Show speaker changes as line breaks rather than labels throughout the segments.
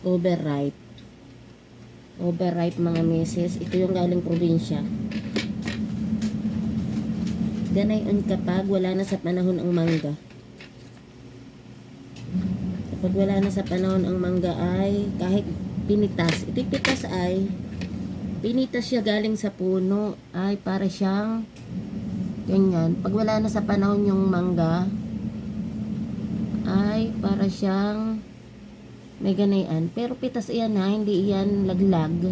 Overripe. Overripe mga meses. Ito yung galing probinsya. Ganayon kapag wala na sa panahon ang mangga. Kapag wala na sa panahon ang mangga ay kahit pinitas. Ito pitas ay pinitas siya galing sa puno ay para siyang ganyan. Pag wala na sa panahon yung mangga ay para siyang may ganayan. Pero pitas iyan ha, hindi iyan laglag.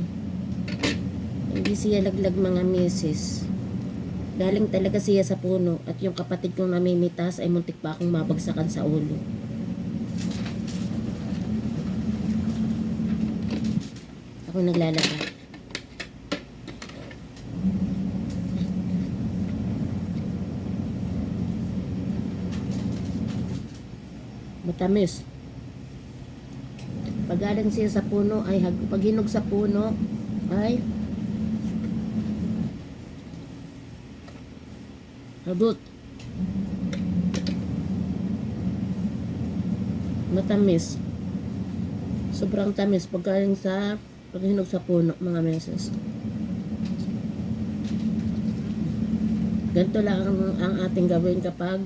Hindi siya laglag mga meses. Galing talaga siya sa puno at yung kapatid kong namimitas ay muntik pa akong mabagsakan sa ulo. Ako naglalaba. Matamis. Pag galing siya sa puno ay pag hinog sa puno ay habot. Matamis. Sobrang tamis pag galing sa paghinog sa puno mga meses. Ganito lang ang ating gawin kapag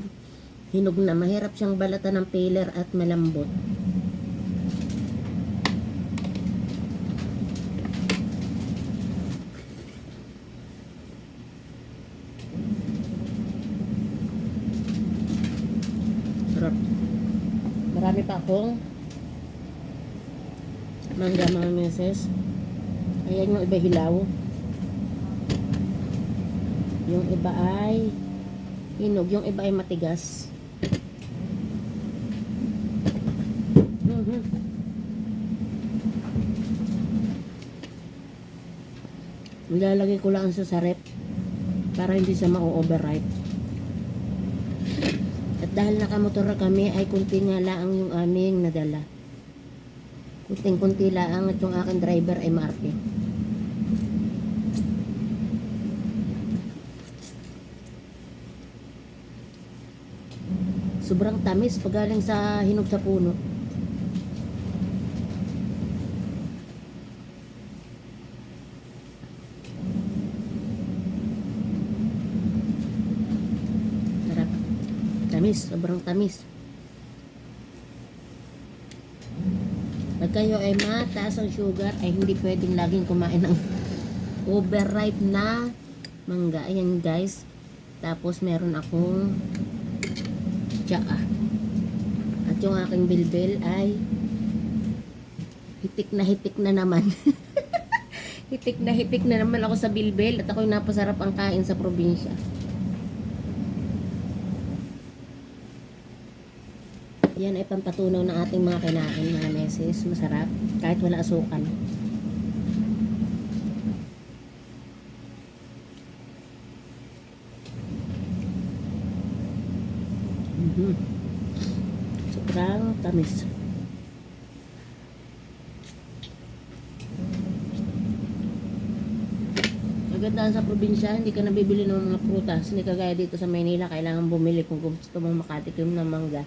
hinog na. Mahirap siyang balatan ng peeler at malambot. Sarap. Marami pa akong mangga mga meses. Ayan yung iba hilaw. Yung iba ay hinog. Yung iba ay matigas. Nilalagay ko lang sa rep para hindi siya ma-overripe. At dahil nakamotor kami ay kunti nga lang yung aming nadala. Kunting-kunti lang at yung aking driver ay Marte. Sobrang tamis pag galing sa hinog sa puno. Sarap. Tamis, sobrang tamis. Pag kayo ay mataas ang sugar ay hindi pwedeng laging kumain ng overripe na mangga. Ayan guys. Tapos meron akong tsaa. At yung aking bilbil ay hitik na naman. hitik na naman ako sa bilbil at ako'y napasarap ang kain sa probinsya. Yan ay pampatunaw ng ating mga kinain mga meses. Masarap kahit wala asukan. Sobrang tamis. Magandaan sa probinsya, hindi ka nabibili ng mga prutas. Hindi kagaya dito sa Maynila, kailangan bumili kung gusto mong makatikim ng mangga.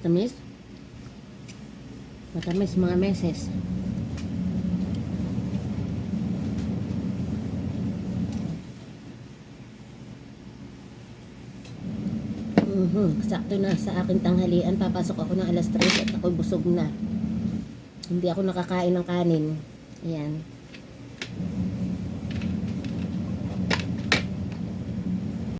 Matamis. Matamis mga meses. Sakto na sa aking tanghalian. Papasok ako ng alas 3 at ako'y busog na. Hindi ako nakakain ng kanin. Ayan.